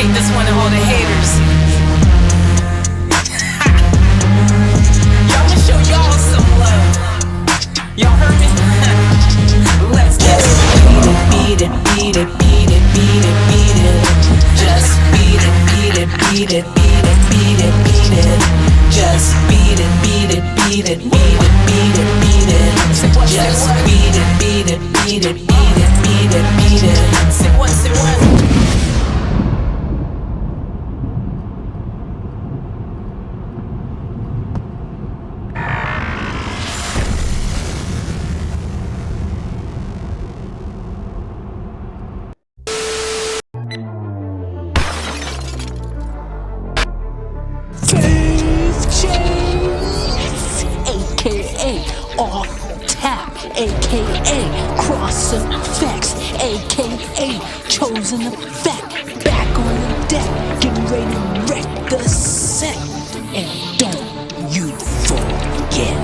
dedicate this one to all the haters. Y'all wanna show y'all some love. Y'all heard me? Let's get it. Beat it, beat it, beat it, beat it, beat it. Just beat it, beat it, beat it, beat it, beat it, beat it. Just beat it, beat it, beat it, beat it, beat it, beat it. Just beat it, beat it, beat it, beat it, beat it, beat it. Say what, say what? AKA off tap, AKA crossing facts, AKA chosen effect. Back on the deck, getting ready to wreck the set. And don't you forget.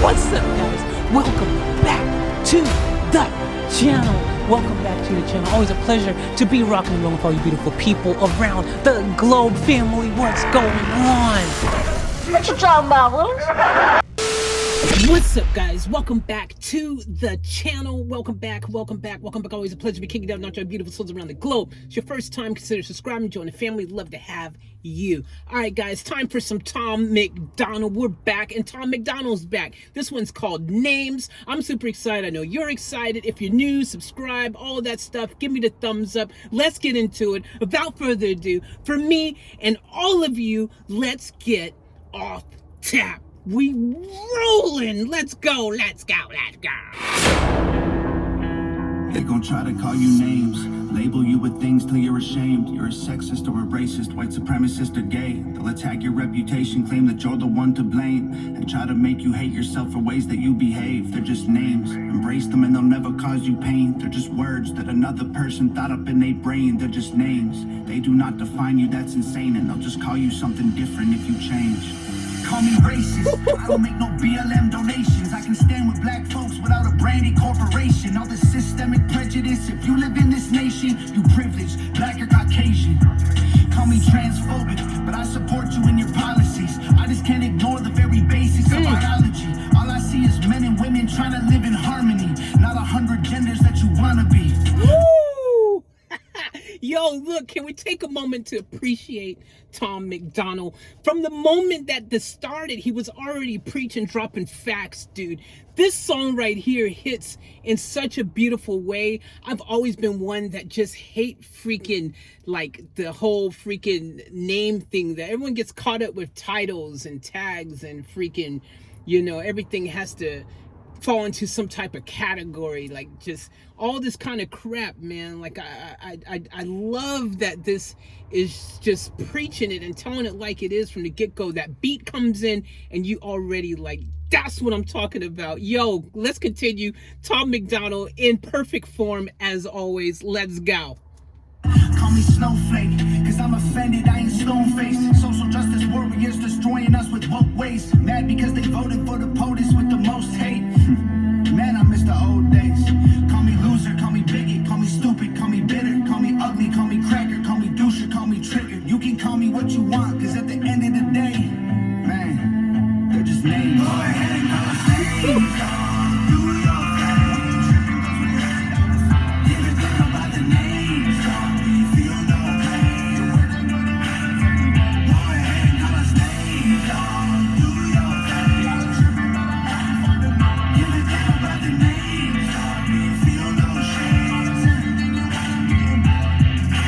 What's up, guys? Welcome back to the channel. Welcome back to the channel. Always a pleasure to be rocking and rolling with all you beautiful people around the globe. Family, what's going on? What you talking about, Willis? What's up, guys? Welcome back to the channel. Welcome back, welcome back, welcome back. Always a pleasure to be kicking down not your beautiful souls around the globe. It's your first time, consider subscribing, join the family. Love to have you. All right, guys, time for some Tom MacDonald. We're back, and Tom MacDonald's back. This one's called Names. I'm super excited. I know you're excited. If you're new, subscribe, all of that stuff. Give me the thumbs up. Let's get into it. Without further ado, for me and all of you, let's get off tap. We rolling. Let's go. Let's go. Let's go. They gon' try to call you names, label you with things till you're ashamed. You're a sexist or a racist, white supremacist or gay. They'll attack your reputation, claim that you're the one to blame, and try to make you hate yourself for ways that you behave. They're just names, embrace them and they'll never cause you pain. They're just words that another person thought up in their brain. They're just names, they do not define you, that's insane. And they'll just call you something different if you change. Call me racist, I don't make no BLM donations. I can stand with black folks without a branded corporation. All the systemic prejudice, if you live in this nation, you privileged, black or Caucasian. Call me transphobic, but I support you in your policies. I just can't ignore the very basics of biology. All I see is men and women trying to live in harmony, not 100 genders that you wanna be. Woo! Yo, look, can we take a moment to appreciate Tom MacDonald? From the moment that this started, he was already preaching, dropping facts, dude. This song right here hits in such a beautiful way. I've always been one that just hate freaking, like, the whole freaking name thing, that everyone gets caught up with titles and tags and freaking, you know, everything has to fall into some type of category, like just all this kind of crap, man. Like I love that this is just preaching it and telling it like it is from the get-go. That beat comes in and you already like, that's what I'm talking about. Yo, let's continue. Tom MacDonald in perfect form as always. Let's go. Call me snowflake, cause I'm offended, I ain't stone-faced. Social justice warriors destroying us with both ways. Mad because they voted for the POTUS with the most hate. Man, I miss the old days. Call me loser, call me bigot, call me stupid, call me bitter, call me ugly, call me cracker, call me doucher, call me triggered. You can call me what you want, cause at the end of the day, man, they're just names. Go ahead and call us names, dog. Do your thing. Give a damn about the names, dog. Do you feel no pain? Go ahead and call us names, dog. Do your thing. Give a damn about the names, dog. Do you feel no shame?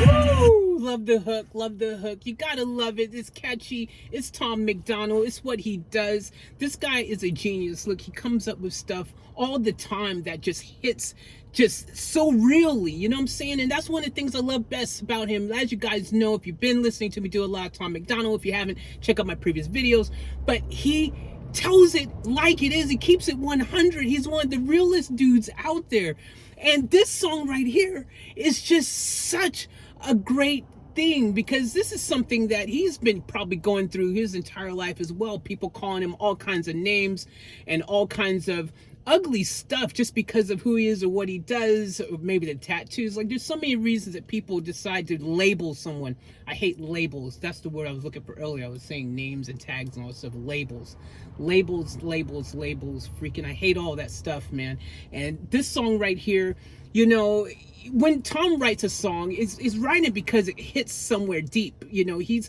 Woo! Love the hook, love the hook. You gotta love it. It's catchy. It's Tom MacDonald. It's what he does. This guy is a genius. Look, he comes up with stuff all the time that just hits just so really, you know what I'm saying? And that's one of the things I love best about him. As you guys know, if you've been listening to me do a lot of Tom MacDonald, if you haven't, check out my previous videos. But he tells it like it is. He keeps it 100. He's one of the realest dudes out there. And this song right here is just such a great thing, because this is something that he's been probably going through his entire life as well. People calling him all kinds of names and all kinds of ugly stuff just because of who he is or what he does, or maybe the tattoos. Like, there's so many reasons that people decide to label someone. I hate labels. That's the word I was looking for earlier. I was saying names and tags and all that stuff. Labels. Freaking, I hate all that stuff, man. And this song right here, you know, when Tom writes a song, is writing it because it hits somewhere deep. You know, he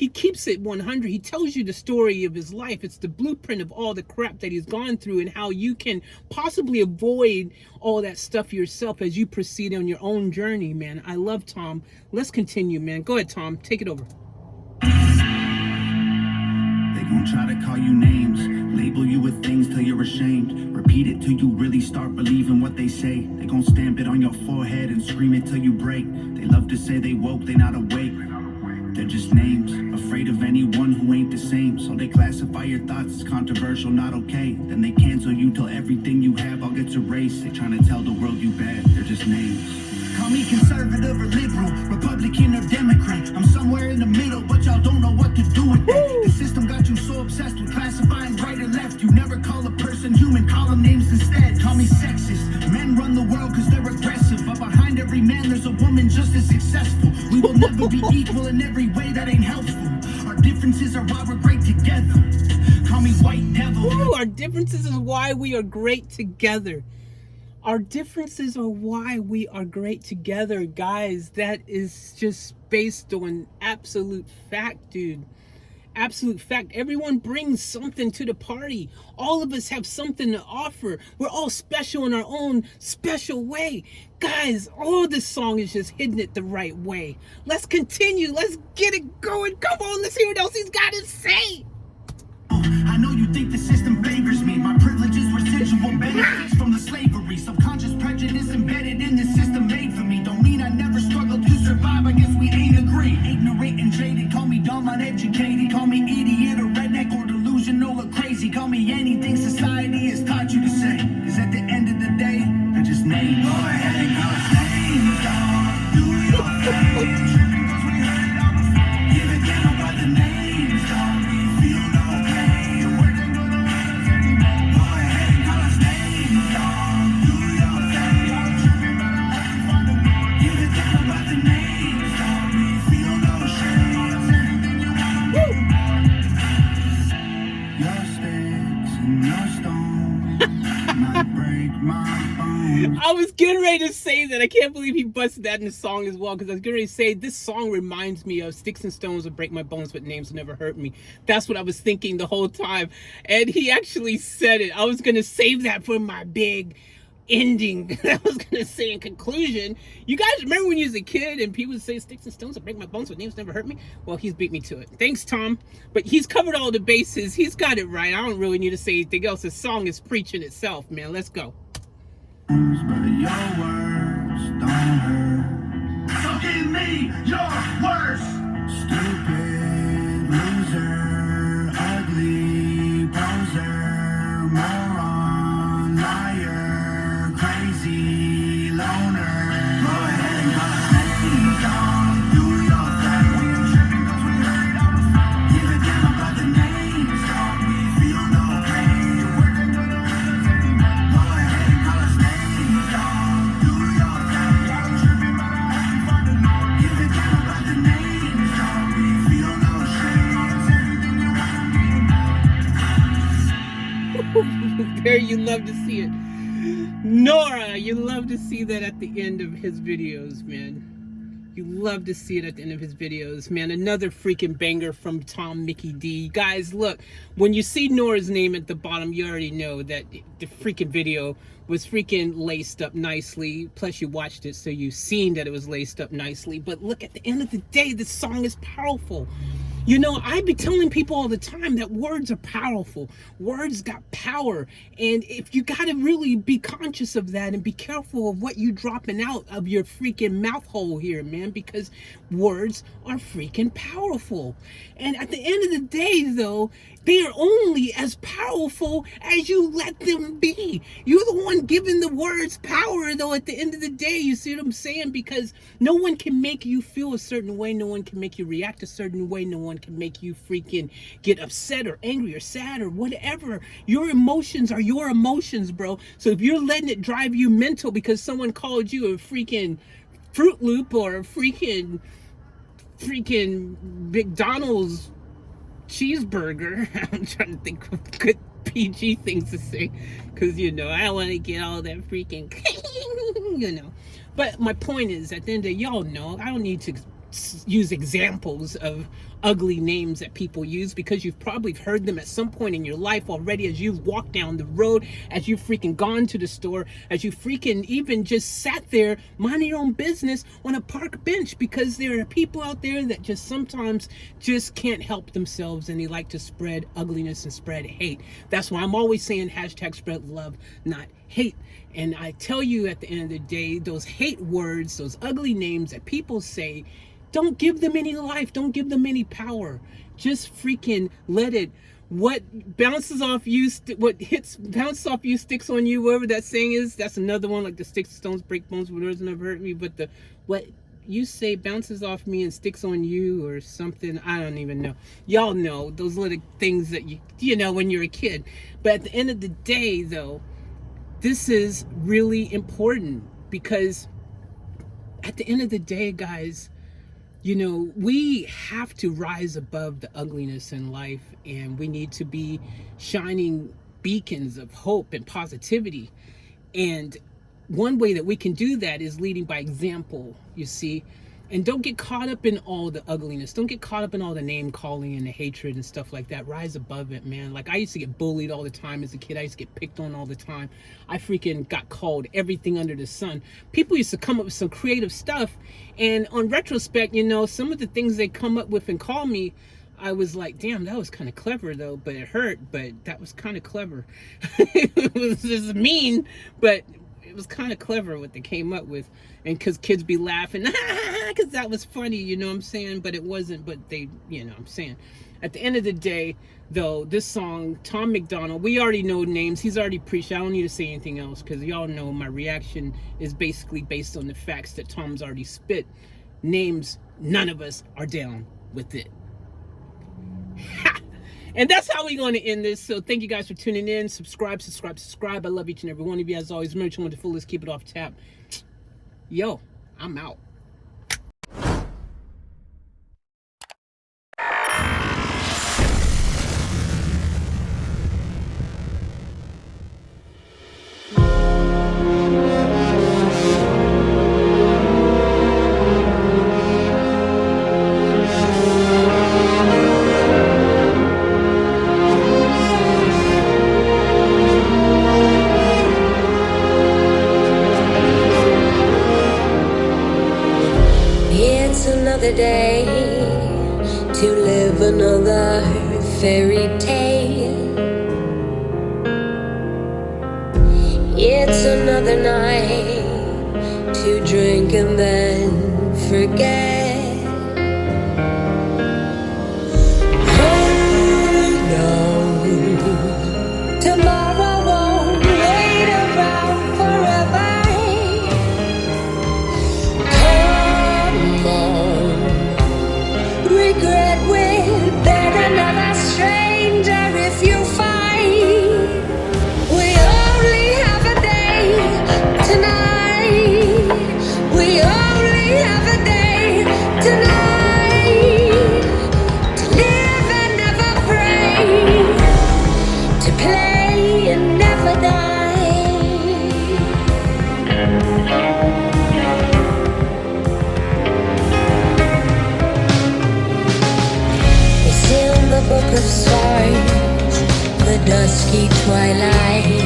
keeps it 100. He tells you the story of his life. It's the blueprint of all the crap that he's gone through and how you can possibly avoid all that stuff yourself as you proceed on your own journey, man. I love Tom. Let's continue, man. Go ahead, Tom. Take it over. They gon' try to call you names, label you with things till you're ashamed. Repeat it till you really start believing what they say. They gon' stamp it on your forehead and scream it till you break. They love to say they woke, they not awake. They're just names, afraid of anyone who ain't the same. So they classify your thoughts as controversial, not okay. Then they cancel you till everything you have all gets erased. They trying to tell the world you bad, they're just names. Call me conservative or liberal, Republican or Democrat. I'm somewhere in the middle, but y'all don't know what to do with that. The system got you so obsessed with classifying right or left. You never call a person human, call them names instead. Call me sexist. Men run the world cause they're aggressive, but behind every man there's a woman just as successful. We will never be equal in every way, that ain't helpful. Our differences are why we're great together. Call me white devil. Ooh, our differences is why we are great together. Our differences are why we are great together, guys. That is just based on absolute fact, dude. Absolute fact. Everyone brings something to the party. All of us have something to offer. We're all special in our own special way. Guys, oh, this song is just hitting it the right way. Let's continue. Let's get it going. Come on, let's hear what else he's got to say. I know you think the system favors me. My privileges, residual benefits from the slavery. Subconscious prejudice embedded in the system made for me. Don't mean I never struggled to survive, I guess we ain't agree. Ignorant and jaded, call me dumb, uneducated. Call me idiot or redneck or delusional or crazy. Call me anything society has taught you to say. Cause at the end of the day, they're just names. Go ahead and call us names, dog. Do your thing. Tripping cause we heard it all before. Give a damn about the names, dog. We feel no pain. Your words ain't gonna let us anymore. Go ahead and call us names, dog. Do your thing. Y'all tripping but I haven't found the more. Give a damn about the names, dog. We feel no shame. Anything you want, I'm your sticks and your stones might break my bones. I was getting ready to say that. I can't believe he busted that in the song as well, because I was getting ready to say this song reminds me of Sticks and Stones will break my bones, but names will never hurt me. That's what I was thinking the whole time. And he actually said it. I was going to save that for my big ending. I was going to say in conclusion. You guys remember when you was a kid and people would say Sticks and Stones will break my bones, but names never hurt me? Well, he's beat me to it. Thanks, Tom. But he's covered all the bases. He's got it right. I don't really need to say anything else. The song is preaching itself, man. Let's go. But your words don't hurt. So give me your worst. Stupid loser, ugly poser, moron, liar, crazy loner. Go ahead and call us names, dog. Do your thing. We ain't tripping cause we heard it all before. Give a damn about the names, dog. We feel no pain. Your words ain't gonna hurt us anymore. Go ahead and call us names, dog. Do your thing. Y'all tripping but I haven't found the more. Give a damn about the names, dog. We feel no shame. Everything you want, I'm getting more. There, you love to see it. Nora, you love to see that at the end of his videos, man. You love to see it at the end of his videos, man. Another freaking banger from Tom Mickey D. Guys, look, when you see Nora's name at the bottom, you already know that the freaking video was freaking laced up nicely. Plus, you watched it, so you've seen that it was laced up nicely. But look, at the end of the day, this song is powerful. You know, I be telling people all the time that words are powerful. Words got power. And if you got to really be conscious of that and be careful of what you dropping out of your freaking mouth hole here, man, because words are freaking powerful. And at the end of the day, though, they are only as powerful as you let them be. You're the one giving the words power, though, at the end of the day. You see what I'm saying? Because no one can make you feel a certain way. No one can make you react a certain way. No one word can make you freaking get upset or angry or sad or whatever. Your emotions are your emotions, bro. So if you're letting it drive you mental because someone called you a freaking Fruit Loop or a freaking McDonald's cheeseburger, I'm trying to think of good PG things to say, because I don't want to get all that freaking but my point is, at the end of the day, y'all know I don't need to use examples of ugly names that people use, because you've probably heard them at some point in your life already, as you've walked down the road, as you've freaking gone to the store, as you freaking even just sat there minding your own business on a park bench, because there are people out there that just sometimes just can't help themselves, and they like to spread ugliness and spread hate. That's why I'm always saying hashtag spread love, not hate. And I tell you, at the end of the day, those hate words, those ugly names that people say, don't give them any life. Don't give them any power. Just freaking let it. What bounces off you, bounces off you sticks on you, whatever that saying is. That's another one, like the sticks and stones break bones, but words never hurt me. But what you say bounces off me and sticks on you or something. I don't even know. Y'all know those little things that you know when you're a kid. But at the end of the day, though, this is really important, because at the end of the day, guys, we have to rise above the ugliness in life, and we need to be shining beacons of hope and positivity. And one way that we can do that is leading by example, you see. And don't get caught up in all the ugliness. Don't get caught up in all the name calling and the hatred and stuff like that. Rise above it, man. Like, I used to get bullied all the time as a kid. I used to get picked on all the time. I freaking got called everything under the sun. People used to come up with some creative stuff, and on retrospect, some of the things they come up with and call me, I was like, damn, that was kind of clever though, but it hurt, but that was kind of clever. It was just mean, but it was kind of clever what they came up with. And because kids be laughing, because that was funny, you know what I'm saying? But it wasn't, but they, I'm saying. At the end of the day, though, this song, Tom MacDonald, we already know names. He's already preached. I don't need to say anything else, because y'all know my reaction is basically based on the facts that Tom's already spit. Names, none of us are down with it. And that's how we're going to end this. So thank you guys for tuning in. Subscribe. I love each and every one of you. As always, remember to want the fullest, keep it off tap. Yo, I'm out. Another day to live another fairy tale. It's another night to drink and then forget. Oh no, tomorrow won't wait around forever. Regret with another stranger if you find we only have a day tonight. We only have a day tonight to live and never pray, to play and never die. Book of stars, the dusky twilight.